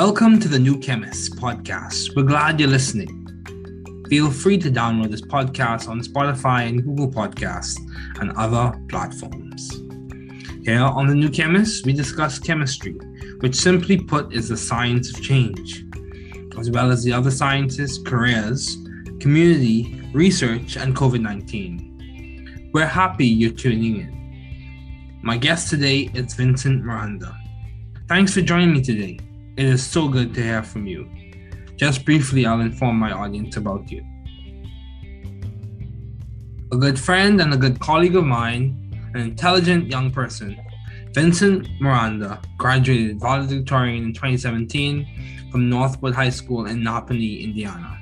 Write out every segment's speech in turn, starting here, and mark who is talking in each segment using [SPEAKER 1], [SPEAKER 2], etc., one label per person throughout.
[SPEAKER 1] Welcome to the new Chemist Podcast. We're glad you're listening. Feel free to download this podcast on Spotify and Google Podcasts and other platforms. Here on the new Chemist, we discuss chemistry, which simply put is the science of change, as well as the other sciences, careers, community, research, and COVID-19. We're happy you're tuning in. My guest today is Vincent Miranda. Thanks for joining me today. It is so good to hear from you. Just briefly, I'll inform my audience about you. A good friend and a good colleague of mine, an intelligent young person, Vincent Miranda graduated valedictorian in 2017 from Northwood High School in Napanee, Indiana.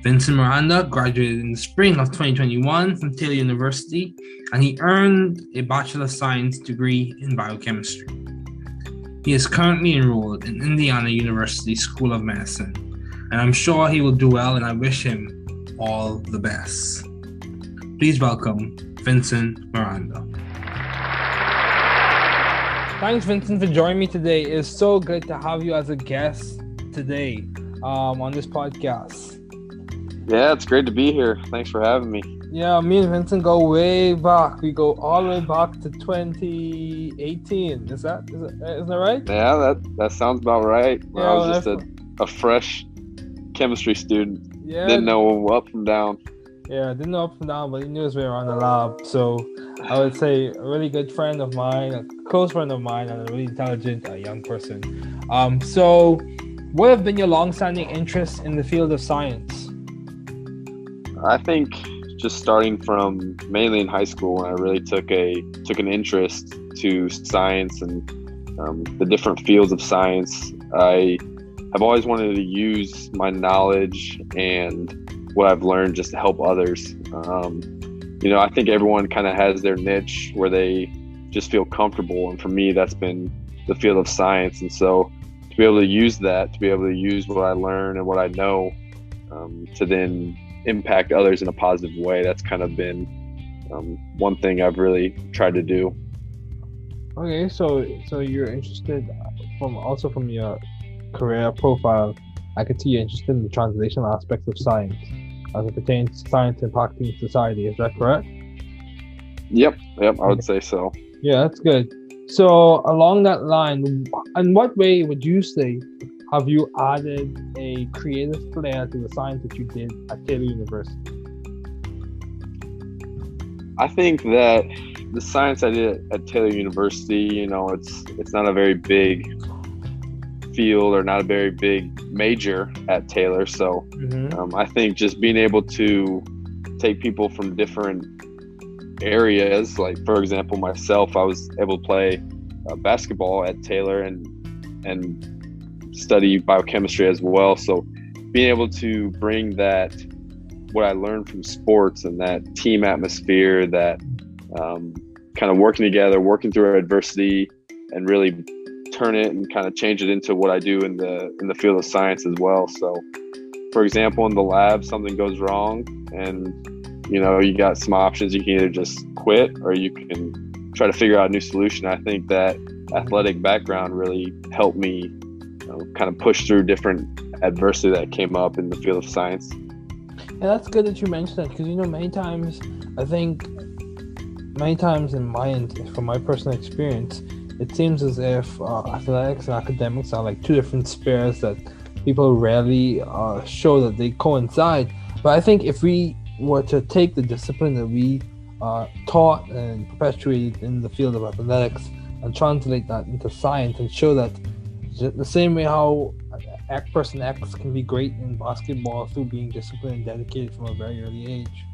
[SPEAKER 1] Vincent Miranda graduated in the spring of 2021 from Taylor University, and he earned a Bachelor of Science degree in biochemistry. He is currently enrolled in Indiana University School of Medicine, and I'm sure he will do well, and I wish him all the best. Please welcome Vincent Miranda. Thanks, Vincent, for joining me today. It's so good to have you as a guest today on this podcast.
[SPEAKER 2] Yeah, it's great to be here. Thanks for having me.
[SPEAKER 1] Yeah, me and Vincent go way back. We go all the way back to 2018. Isn't that right?
[SPEAKER 2] Yeah, that sounds about right.
[SPEAKER 1] Yeah,
[SPEAKER 2] I was just a fresh chemistry student.
[SPEAKER 1] Yeah.
[SPEAKER 2] Didn't know up from down.
[SPEAKER 1] Yeah, didn't know up and down, but he knew his way around the lab. So I would say a really good friend of mine, a close friend of mine, and a really intelligent young person. So what have been your long-standing interests in the field of science?
[SPEAKER 2] I think just starting from mainly in high school when I really took an interest to science and the different fields of science. I have always wanted to use my knowledge and what I've learned just to help others. I think everyone kind of has their niche where they just feel comfortable, and for me that's been the field of science. And so to be able to use that, to be able to use what I learn and what I know to then impact others in a positive way, that's kind of been one thing I've really tried to do.
[SPEAKER 1] Okay, so you're interested from your career profile. I could see you're interested in the translational aspects of science as it pertains to science impacting society. Is that correct?
[SPEAKER 2] Yep, I would say so.
[SPEAKER 1] Yeah, that's good. So along that line, in what way would you say have you added a creative flair to the science that you did at Taylor University?
[SPEAKER 2] I think that the science I did at Taylor University, it's not a very big field or not a very big major at Taylor. So I think just being able to take people from different areas, like for example, myself, I was able to play basketball at Taylor and study biochemistry as well. So being able to bring that, what I learned from sports and that team atmosphere, that kind of working together, working through adversity, and really turn it and kind of change it into what I do in the field of science as well. So for example, in the lab, something goes wrong and you got some options. You can either just quit or you can try to figure out a new solution. I think that athletic background really helped me kind of push through different adversity that came up in the field of science.
[SPEAKER 1] Yeah, that's good that you mentioned that, because many times from my personal experience, it seems as if athletics and academics are like two different spheres that people rarely show that they coincide. But I think if we were to take the discipline that we taught and perpetuated in the field of athletics and translate that into science and show that the same way how person X can be great in basketball through being disciplined and dedicated from a very early age.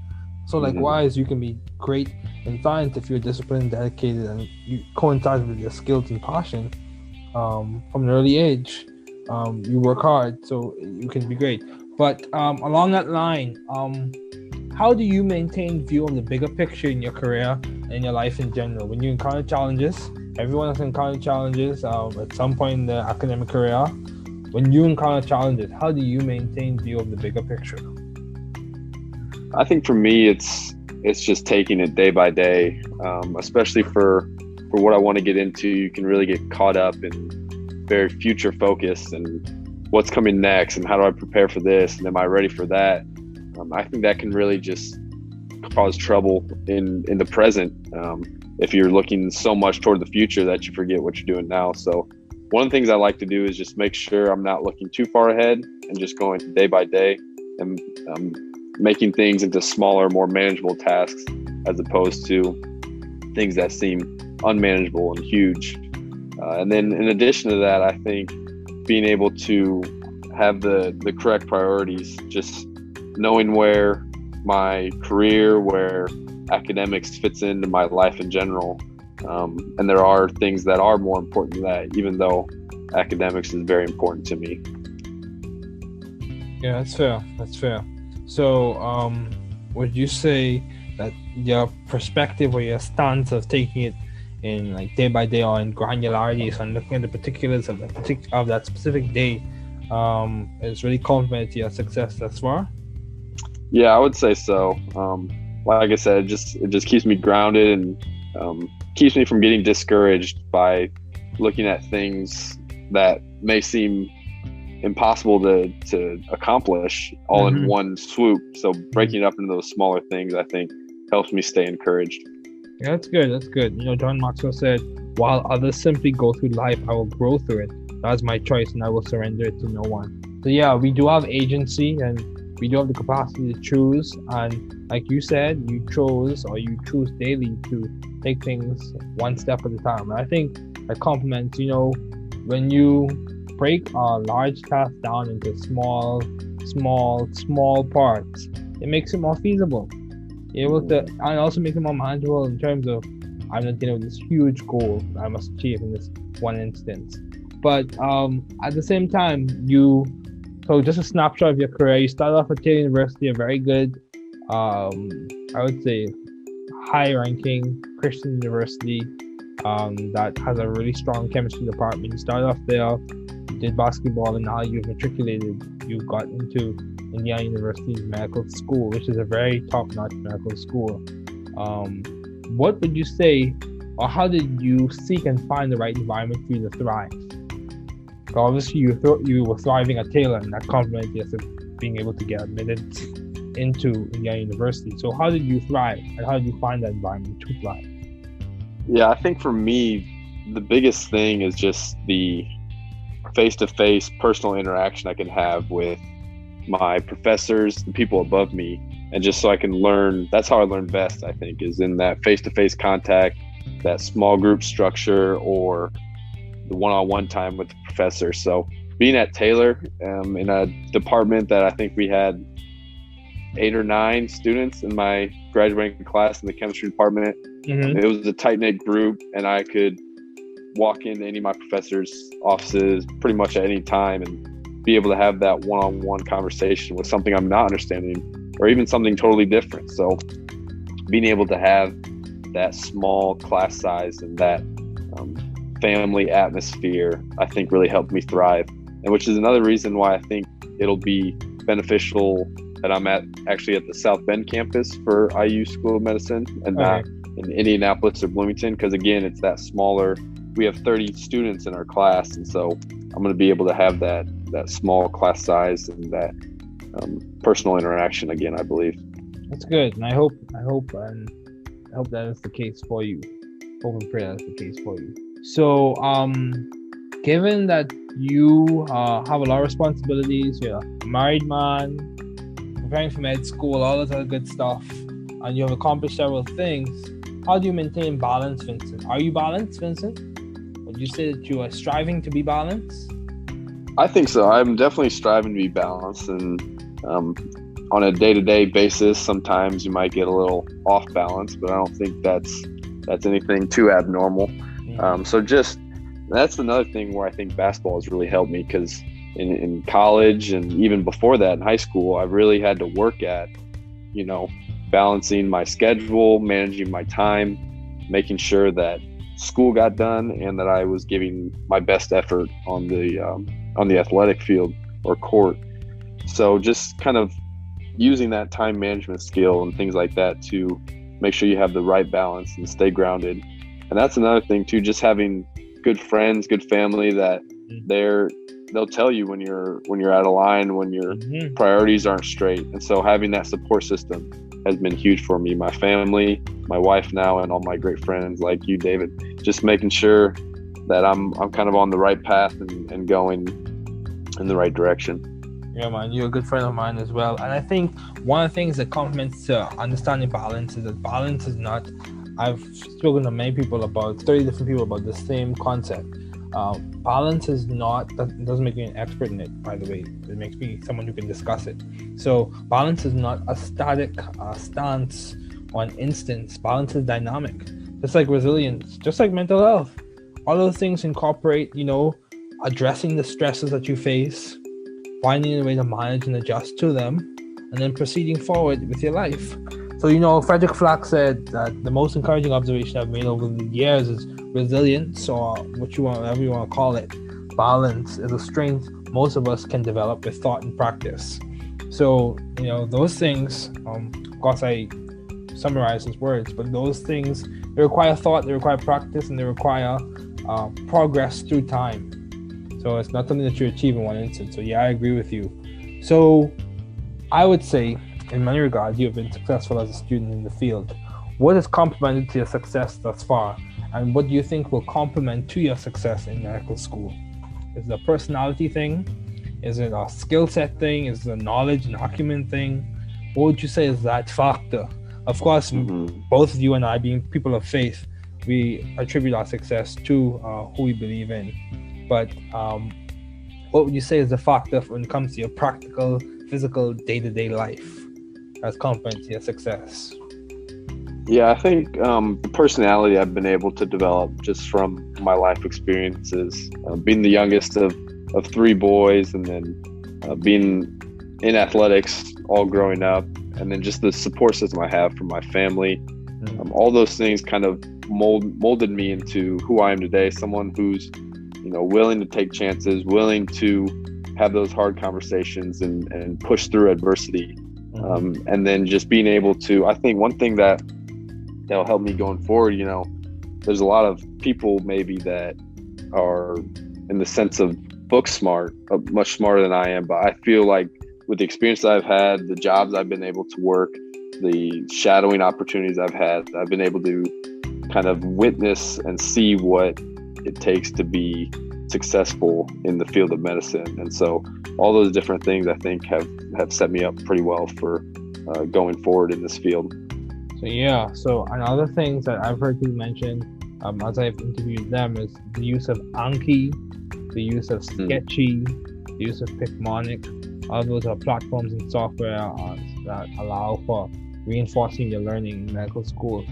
[SPEAKER 1] So likewise, you can be great in science if you're disciplined, dedicated, and you coincide with your skills and passion from an early age. You work hard, so you can be great. But along that line, how do you maintain view of the bigger picture in your career and in your life in general? When you encounter challenges, everyone has encountered challenges at some point in their academic career. When you encounter challenges, how do you maintain view of the bigger picture?
[SPEAKER 2] I think for me, it's just taking it day by day, especially for what I want to get into. You can really get caught up in very future focused and what's coming next and how do I prepare for this and am I ready for that. I think that can really just cause trouble in the present if you're looking so much toward the future that you forget what you're doing now. So one of the things I like to do is just make sure I'm not looking too far ahead and just going day by day and making things into smaller, more manageable tasks as opposed to things that seem unmanageable and huge. And then in addition to that, I think being able to have the correct priorities, just knowing where my career, where academics fits into my life in general. And there are things that are more important than that, even though academics is very important to me.
[SPEAKER 1] Yeah, that's fair. That's fair. So, would you say that your perspective or your stance of taking it in like day by day or in granularity, so looking at the particulars of that specific day, is really complemented to your success thus far?
[SPEAKER 2] Yeah, I would say so. Like I said, it just keeps me grounded and keeps me from getting discouraged by looking at things that may seem impossible to accomplish all in one swoop. So breaking it up into those smaller things, I think, helps me stay encouraged.
[SPEAKER 1] Yeah, that's good. That's good. John Maxwell said, "While others simply go through life, I will grow through it. That's my choice, and I will surrender it to no one." So yeah, we do have agency, and we do have the capacity to choose. And like you said, you choose daily to take things one step at a time. And I think that complements, when you break a large task down into small parts, it makes it more feasible. And also makes it more manageable in terms of, I'm not dealing with this huge goal that I must achieve in this one instance. But at the same time, so just a snapshot of your career, you started off at Taylor University, a very good, I would say, high-ranking Christian university that has a really strong chemistry department. You started off there, you did basketball, and now you've matriculated. You got into Indiana University's medical school, which is a very top-notch medical school. What would you say, or how did you seek and find the right environment for you to thrive? So obviously, you were thriving at Taylor, and that complemented you of being able to get admitted into Indiana University. So how did you thrive, and how did you find that environment to thrive?
[SPEAKER 2] Yeah, I think for me, the biggest thing is just the face-to-face personal interaction I can have with my professors, the people above me, and just so I can learn. That's how I learn best, I think, is in that face-to-face contact, that small group structure, or the one-on-one time with the professor. So being at Taylor in a department that I think we had 8 or 9 students in my graduating class in the chemistry department. It was a tight-knit group, and I could walk into any of my professors' offices pretty much at any time and be able to have that one-on-one conversation with something I'm not understanding or even something totally different. So being able to have that small class size and that family atmosphere, I think really helped me thrive, and which is another reason why I think it'll be beneficial that I'm actually at the South Bend campus for IU School of Medicine and not in Indianapolis or Bloomington, because again, it's that smaller. We have 30 students in our class, and so I'm going to be able to have that small class size and that personal interaction again, I believe.
[SPEAKER 1] That's good, and I hope that is the case for you. Hope and pray that's the case for you. So, given that you have a lot of responsibilities, you're a married man, preparing for med school, all this other good stuff, and you have accomplished several things, how do you maintain balance, Vincent? Are you balanced, Vincent? Would you say that you are striving to be balanced?
[SPEAKER 2] I think so. I'm definitely striving to be balanced, and on a day-to-day basis, sometimes you might get a little off balance, but I don't think that's anything too abnormal. So just that's another thing where I think basketball has really helped me, because in college and even before that in high school, I really had to work at, balancing my schedule, managing my time, making sure that school got done and that I was giving my best effort on the athletic field or court. So just kind of using that time management skill and things like that to make sure you have the right balance and stay grounded. And that's another thing too, just having good friends, good family that they'll tell you when you're out of line, when your priorities aren't straight. And so having that support system has been huge for me, my family, my wife now, and all my great friends like you, David, just making sure that I'm kind of on the right path and going in the right direction.
[SPEAKER 1] Yeah, man, you're a good friend of mine as well. And I think one of the things that complements to understanding balance is that balance is not, I've spoken to many people about, 30 different people about the same concept. Balance is not, that doesn't make me an expert in it, by the way. It makes me someone who can discuss it. So balance is not a static stance or an instance. Balance is dynamic. Just like resilience, just like mental health. All those things incorporate, addressing the stresses that you face, finding a way to manage and adjust to them, and then proceeding forward with your life. So, Frederick Flack said that the most encouraging observation I've made over the years is resilience, or whatever you want to call it. Balance is a strength most of us can develop with thought and practice. So, those things, of course I summarize his words, but those things, they require thought, they require practice, and they require progress through time. So it's not something that you achieve in one instant. So yeah, I agree with you. So I would say, in many regards, you have been successful as a student in the field. What has complemented to your success thus far? And what do you think will complement to your success in medical school? Is it a personality thing? Is it a skill set thing? Is it a knowledge and acumen thing? What would you say is that factor? Of course, both you and I, being people of faith, we attribute our success to who we believe in. But what would you say is the factor when it comes to your practical, physical, day-to-day life as complement to your success?
[SPEAKER 2] Yeah, I think the personality I've been able to develop just from my life experiences, being the youngest of 3 boys, and then being in athletics all growing up, and then just the support system I have from my family. All those things kind of molded me into who I am today, someone who's willing to take chances, willing to have those hard conversations and push through adversity. And then just being able to, I think one thing that'll help me going forward, there's a lot of people maybe that are in the sense of book smart, much smarter than I am. But I feel like with the experience I've had, the jobs I've been able to work, the shadowing opportunities I've had, I've been able to kind of witness and see what it takes to be successful in the field of medicine. And so all those different things I think have set me up pretty well for going forward in this field.
[SPEAKER 1] So another things that I've heard people mention as I've interviewed them is the use of Anki, the use of Sketchy, the use of Picmonic. All those are platforms and software that allow for reinforcing your learning in medical school.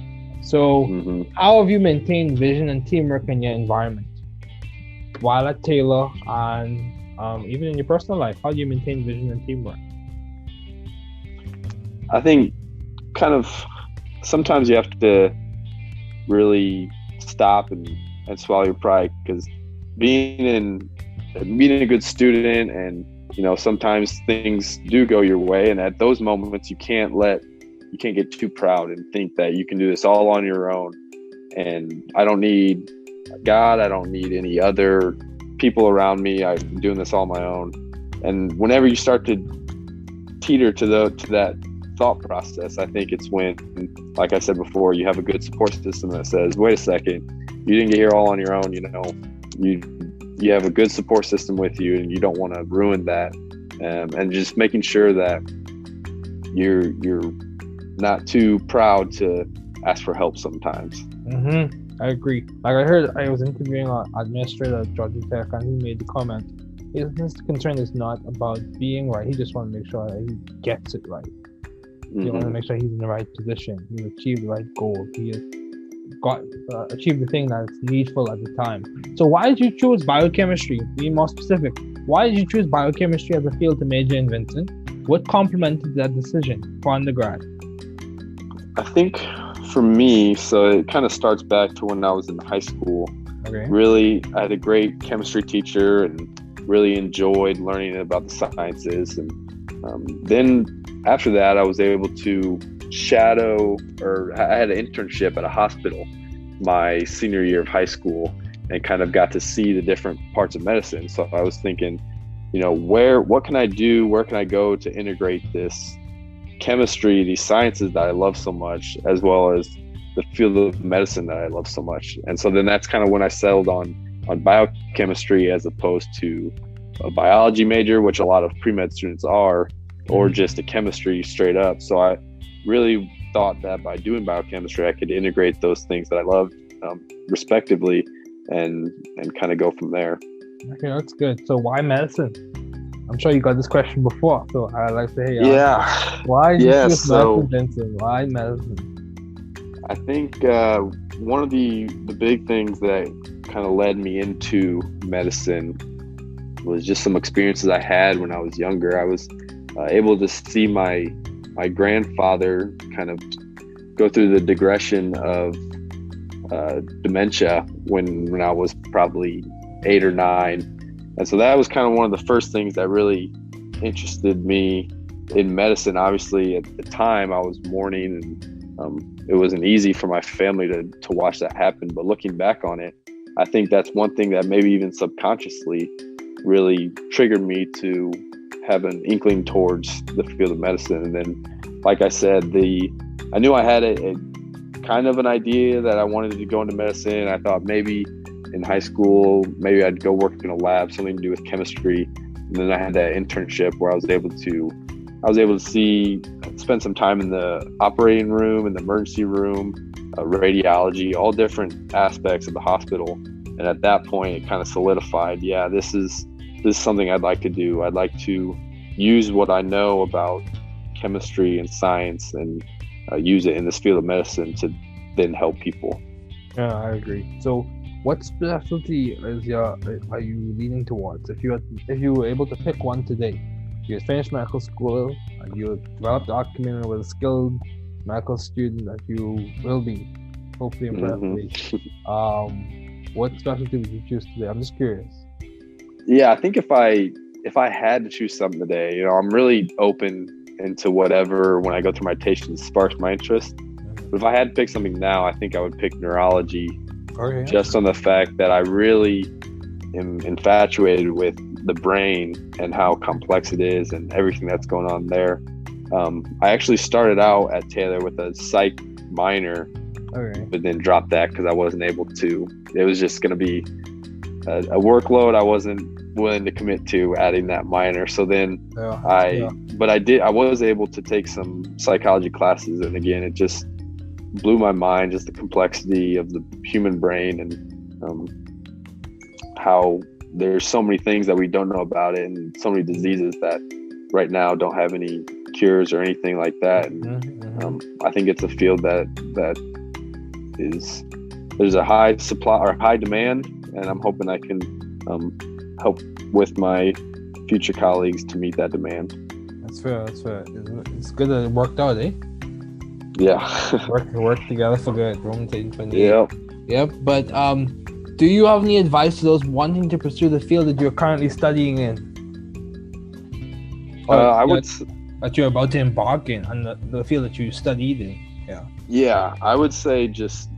[SPEAKER 1] So how have you maintained vision and teamwork in your environment while at Taylor, and even in your personal life? How do you maintain vision and teamwork?
[SPEAKER 2] I think kind of sometimes you have to really stop and swallow your pride, because being a good student, and sometimes things do go your way, and at those moments you can't get too proud and think that you can do this all on your own, and I don't need God, I don't need any other people around me, I'm doing this all on my own. And whenever you start to teeter to that thought process, I think it's when, like I said before, you have a good support system that says, wait a second, you didn't get here all on your own, you have a good support system with you, and you don't want to ruin that, and just making sure that you're not too proud to ask for help sometimes.
[SPEAKER 1] I agree. Like I heard, I was interviewing an administrator at Georgia Tech, and he made the comment, his concern is not about being right, he just wants to make sure that he gets it right. He wants to make sure he's in the right position, he's achieved the right goal, he has achieved the thing that's needful at the time. So why did you choose biochemistry? Be more specific. Why did you choose biochemistry as a field to major in, Vincent? What complemented that decision for undergrad?
[SPEAKER 2] I think for me, so it kind of starts back to when I was in high school.
[SPEAKER 1] Okay.
[SPEAKER 2] Really, I had a great chemistry teacher and really enjoyed learning about the sciences. And then after that, I was able to shadow, or I had an internship at a hospital my senior year of high school. and kind of got to see the different parts of medicine. So I was thinking, what can I do? Where can I go to integrate this chemistry, these sciences that I love so much, as well as the field of medicine that I love so much? And so then that's kind of when I settled on biochemistry as opposed to a biology major, which a lot of pre-med students are, or just a chemistry straight up. So I really thought that by doing biochemistry, I could integrate those things that I loved respectively and kind of go from there.
[SPEAKER 1] Okay, that's good. So why medicine? I'm sure you got this question before, so I'd like to hear. Why medicine, Vincent? Why medicine?
[SPEAKER 2] I think one of the big things that kind of led me into medicine was just some experiences I had when I was younger. I was able to see my grandfather kind of go through the digression of dementia when I was probably 8 or 9. And so that was kind of one of the first things that really interested me in medicine. Obviously, at the time, I was mourning, and it wasn't easy for my family to watch that happen. But looking back on it, I think that's one thing that maybe even subconsciously really triggered me to have an inkling towards the field of medicine. And then, like I said, I knew I had a kind of an idea that I wanted to go into medicine. I thought maybe in high school, maybe I'd go work in a lab, something to do with chemistry. And then I had that internship where I was able to spend some time in the operating room, in the emergency room, radiology, all different aspects of the hospital. And at that point, it kind of solidified, this is something I'd like to do. I'd like to use what I know about chemistry and science and use it in this field of medicine to then help people.
[SPEAKER 1] Yeah, I agree. So what specialty are you leaning towards? If you were able to pick one today, you had finished medical school and you developed the acumen with a skilled medical student that you will be, hopefully and prayerfully. What specialty would you choose today? I'm just curious.
[SPEAKER 2] Yeah, I think if I had to choose something today, I'm really open into whatever when I go through my rotations sparks my interest. But if I had to pick something now, I think I would pick neurology.
[SPEAKER 1] Okay.
[SPEAKER 2] Just on the fact that I really am infatuated with the brain and how complex it is and everything that's going on there. I actually started out at Taylor with a psych minor, but then dropped that because I wasn't able to. It was just going to be a workload I wasn't willing to commit to adding that minor. So then I was able to take some psychology classes, and again, it just blew my mind, just the complexity of the human brain and how there's so many things that we don't know about it, and so many diseases that right now don't have any cures or anything like that. And I think it's a field that there's a high supply or high demand, and I'm hoping I can help with my future colleagues to meet that demand.
[SPEAKER 1] That's fair. It's good that it worked out, eh?
[SPEAKER 2] Yeah.
[SPEAKER 1] work together for good. Roman 28. Yep. But do you have any advice to those wanting to pursue the field that you're currently studying in? That you're about to embark in, and the field that you studied in.
[SPEAKER 2] Yeah, I would say just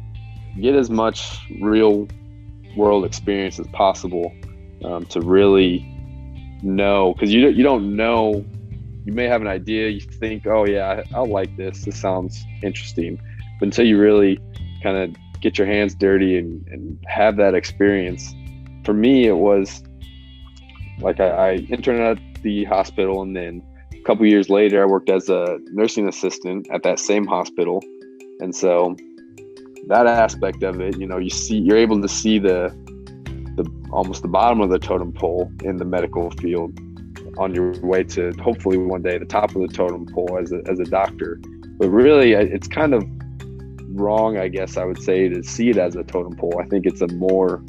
[SPEAKER 2] get as much real world experience as possible to really know, because you don't know. You may have an idea, you think, oh yeah, I'll like this sounds interesting, but until you really kind of get your hands dirty and have that experience. For me, it was like I interned at the hospital, and then a couple years later I worked as a nursing assistant at that same hospital. And so that aspect of it, you're able to see the almost the bottom of the totem pole in the medical field on your way to hopefully one day the top of the totem pole as a doctor. But really, it's kind of wrong, I guess I would say, to see it as a totem pole. I think it's a more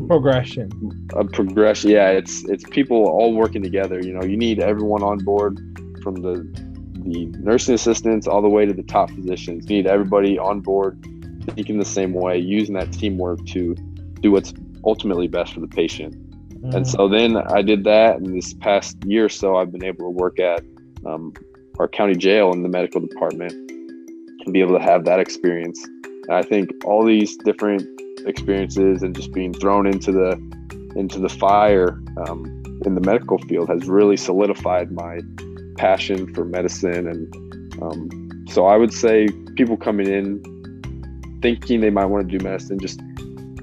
[SPEAKER 1] progression.
[SPEAKER 2] A progression, yeah. It's people all working together. You need everyone on board, from the nursing assistants all the way to the top physicians. You need everybody on board, thinking the same way, using that teamwork to do what's ultimately best for the patient. And so then I did that, and this past year or so I've been able to work at our county jail in the medical department and be able to have that experience. And I think all these different experiences and just being thrown into the fire in the medical field has really solidified my passion for medicine. And so I would say people coming in thinking they might want to do medicine, just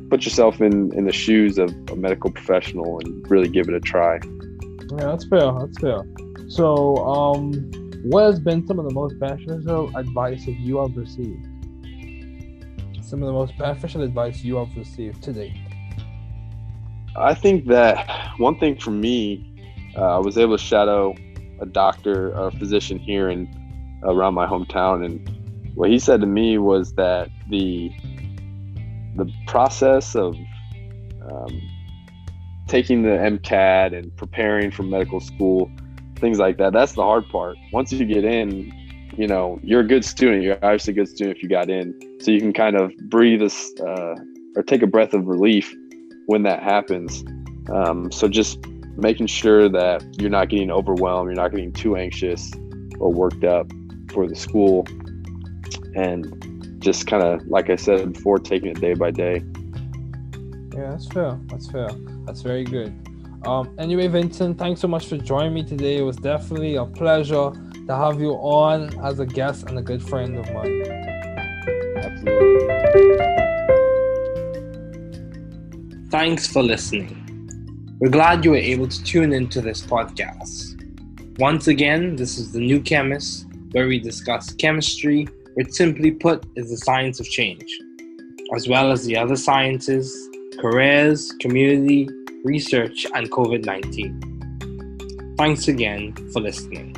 [SPEAKER 2] put yourself in the shoes of a medical professional and really give it a try.
[SPEAKER 1] Yeah, that's fair. So, what has been some of the most beneficial advice that you have received? Some of the most beneficial advice you have received today?
[SPEAKER 2] I think that one thing for me, I was able to shadow a doctor or a physician here around my hometown, and what he said to me was that the process of taking the MCAT and preparing for medical school, things like that, that's the hard part. Once you get in, you're a good student. You're obviously a good student if you got in, so you can kind of breathe or take a breath of relief when that happens. So just making sure that you're not getting overwhelmed, you're not getting too anxious or worked up for the school, and just kind of, like I said before, taking it day by day.
[SPEAKER 1] Yeah, that's fair. That's very good. Anyway, Vincent, thanks so much for joining me today. It was definitely a pleasure to have you on as a guest and a good friend of mine.
[SPEAKER 2] Absolutely.
[SPEAKER 1] Thanks for listening. We're glad you were able to tune into this podcast. Once again, this is The New Chemist, where we discuss chemistry, which simply put is the science of change, as well as the other sciences, careers, community, research, and COVID-19. Thanks again for listening.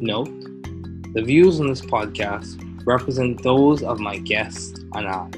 [SPEAKER 1] Note, the views on this podcast represent those of my guests and I.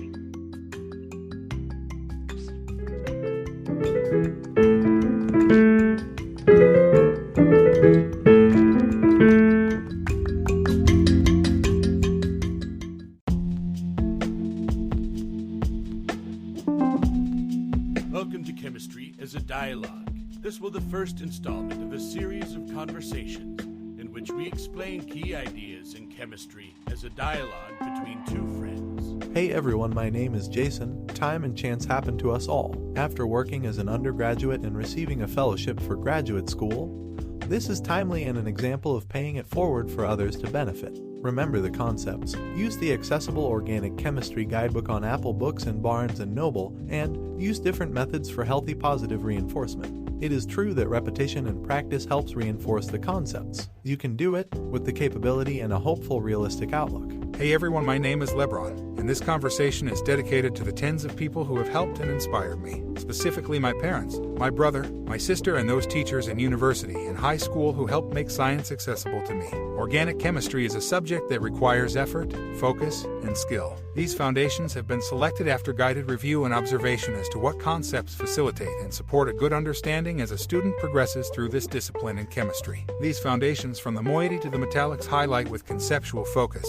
[SPEAKER 3] Welcome to Chemistry as a Dialogue. This will be the first installment of a series of conversations in which we explain key ideas in chemistry as a dialogue between two friends.
[SPEAKER 4] Hey everyone, my name is Jason. Time and chance happened to us all. After working as an undergraduate and receiving a fellowship for graduate school, this is timely and an example of paying it forward for others to benefit. Remember the concepts. Use the accessible organic chemistry guidebook on Apple Books and Barnes & Noble, and use different methods for healthy positive reinforcement. It is true that repetition and practice helps reinforce the concepts. You can do it with the capability and a hopeful, realistic outlook.
[SPEAKER 5] Hey everyone, my name is Lebron, and this conversation is dedicated to the tens of people who have helped and inspired me, specifically my parents, my brother, my sister, and those teachers in university and high school who helped make science accessible to me. Organic chemistry is a subject that requires effort, focus, and skill. These foundations have been selected after guided review and observation as to what concepts facilitate and support a good understanding as a student progresses through this discipline in chemistry. These foundations from the moiety to the metallics highlight with conceptual focus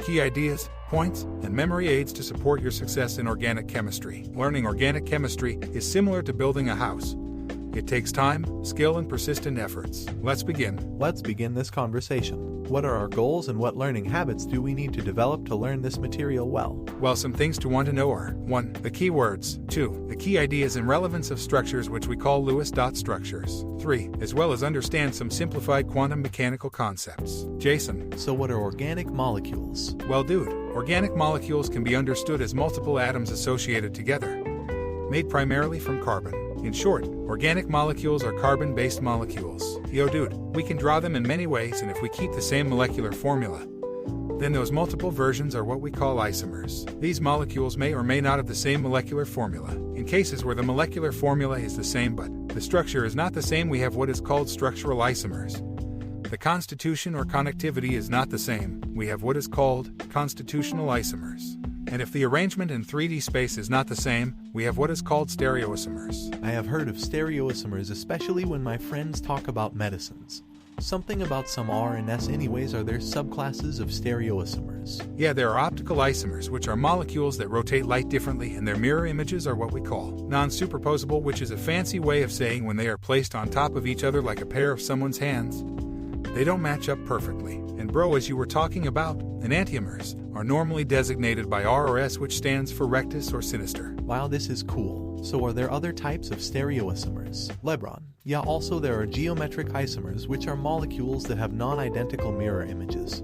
[SPEAKER 5] key ideas, points, and memory aids to support your success in organic chemistry. Learning organic chemistry is similar to building a house. It takes time, skill, and persistent efforts. Let's begin.
[SPEAKER 4] Let's begin this conversation. What are our goals and what learning habits do we need to develop to learn this material well?
[SPEAKER 5] Well, some things to want to know are 1. The key words. 2. The key ideas and relevance of structures which we call Lewis dot structures. 3. As well as understand some simplified quantum mechanical concepts. Jason.
[SPEAKER 4] So what are organic molecules?
[SPEAKER 5] Well, dude, organic molecules can be understood as multiple atoms associated together, made primarily from carbon. In short, organic molecules are carbon-based molecules. Yo dude, we can draw them in many ways, and if we keep the same molecular formula, then those multiple versions are what we call isomers. These molecules may or may not have the same molecular formula. In cases where the molecular formula is the same but the structure is not the same, we have what is called structural isomers. The constitution or connectivity is not the same, we have what is called constitutional isomers. And if the arrangement in 3D space is not the same, we have what is called stereoisomers.
[SPEAKER 4] I have heard of stereoisomers, especially when my friends talk about medicines. Something about some R and S anyways. Are there subclasses of stereoisomers?
[SPEAKER 5] Yeah, there are optical isomers, which are molecules that rotate light differently, and their mirror images are what we call non-superposable, which is a fancy way of saying when they are placed on top of each other like a pair of someone's hands, they don't match up perfectly. And bro, as you were talking about, enantiomers are normally designated by R or S, which stands for rectus or sinister.
[SPEAKER 4] Wow, this is cool. So are there other types of stereoisomers? Lebron. Yeah, also there are geometric isomers, which are molecules that have non-identical mirror images.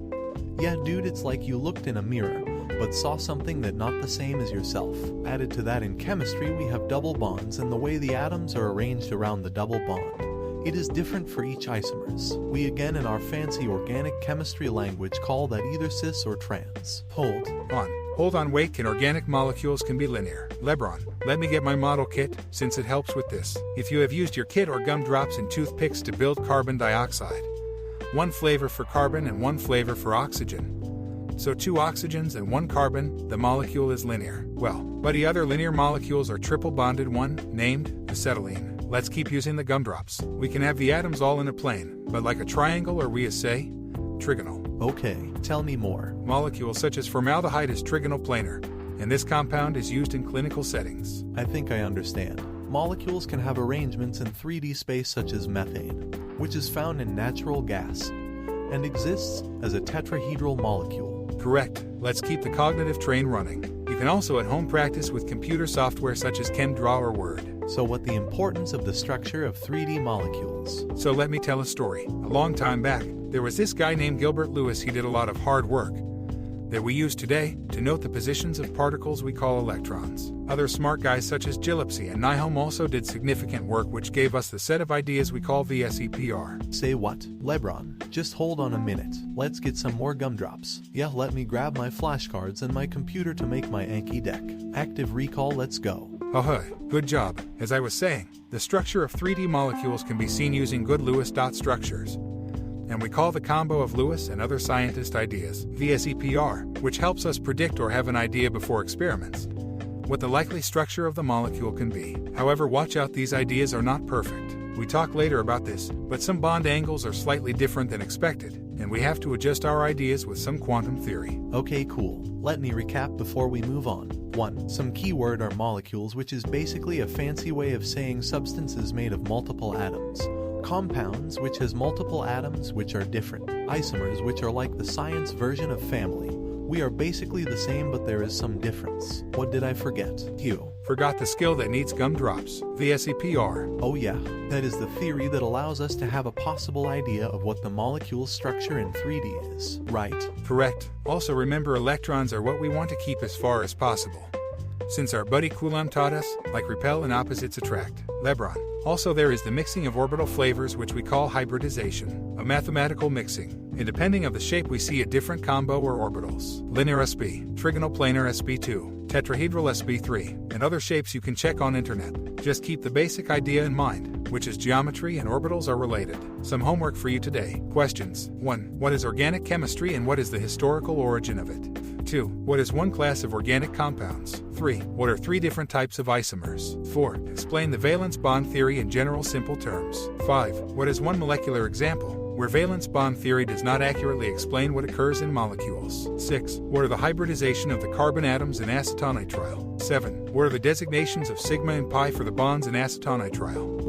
[SPEAKER 4] Yeah, dude, it's like you looked in a mirror, but saw something that not the same as yourself. Added to that, in chemistry, we have double bonds, and the way the atoms are arranged around the double bond. It is different for each isomers. We again in our fancy organic chemistry language call that either cis or trans.
[SPEAKER 5] Hold on, wait, can organic molecules can be linear? Lebron, let me get my model kit, since it helps with this. If you have used your kit or gumdrops and toothpicks to build carbon dioxide, one flavor for carbon and one flavor for oxygen. So 2 oxygens and 1 carbon, the molecule is linear. Well, buddy, other linear molecules are triple bonded, one named acetylene. Let's keep using the gumdrops. We can have the atoms all in a plane, but like a triangle, or we say, trigonal.
[SPEAKER 4] Okay, tell me more.
[SPEAKER 5] Molecules such as formaldehyde is trigonal planar, and this compound is used in clinical settings.
[SPEAKER 4] I think I understand. Molecules can have arrangements in 3D space such as methane, which is found in natural gas, and exists as a tetrahedral molecule.
[SPEAKER 5] Correct. Let's keep the cognitive train running. You can also at home practice with computer software such as ChemDraw or Word.
[SPEAKER 4] So what the importance of the structure of 3D molecules?
[SPEAKER 5] So let me tell a story. A long time back, there was this guy named Gilbert Lewis. He did a lot of hard work that we use today to note the positions of particles we call electrons. Other smart guys such as Gillespie and Nyholm also did significant work which gave us the set of ideas we call VSEPR.
[SPEAKER 4] Say what? Lebron, just hold on a minute. Let's get some more gumdrops. Yeah, let me grab my flashcards and my computer to make my Anki deck. Active recall, let's go.
[SPEAKER 5] Good job. As I was saying, the structure of 3D molecules can be seen using good Lewis dot structures. And we call the combo of Lewis and other scientist ideas VSEPR, which helps us predict or have an idea before experiments what the likely structure of the molecule can be. However, watch out, these ideas are not perfect. We talk later about this, but some bond angles are slightly different than expected, and we have to adjust our ideas with some quantum theory.
[SPEAKER 4] Okay, cool. Let me recap before we move on. 1. Some keyword are molecules, which is basically a fancy way of saying substances made of multiple atoms. Compounds, which has multiple atoms which are different. Isomers, which are like the science version of family. We are basically the same, but there is some difference. What did I forget? You
[SPEAKER 5] forgot the skill that needs gumdrops. VSEPR.
[SPEAKER 4] Oh yeah, that is the theory that allows us to have a possible idea of what the molecule's structure in 3D is, right?
[SPEAKER 5] Correct. Also remember, electrons are what we want to keep as far as possible, since our buddy Coulomb taught us, like repel and opposites attract. Lebron. Also there is the mixing of orbital flavors, which we call hybridization, a mathematical mixing. And depending of the shape we see a different combo or orbitals. Linear sp, trigonal planar sp2, tetrahedral sp3, and other shapes you can check on internet. Just keep the basic idea in mind, which is geometry and orbitals are related. Some homework for you today. Questions. 1. What is organic chemistry and what is the historical origin of it? 2. What is one class of organic compounds? 3. What are 3 different types of isomers? 4. Explain the valence bond theory in general simple terms. 5. What is one molecular example where valence bond theory does not accurately explain what occurs in molecules? 6. What are the hybridization of the carbon atoms in acetonitrile? 7. What are the designations of sigma and pi for the bonds in acetonitrile?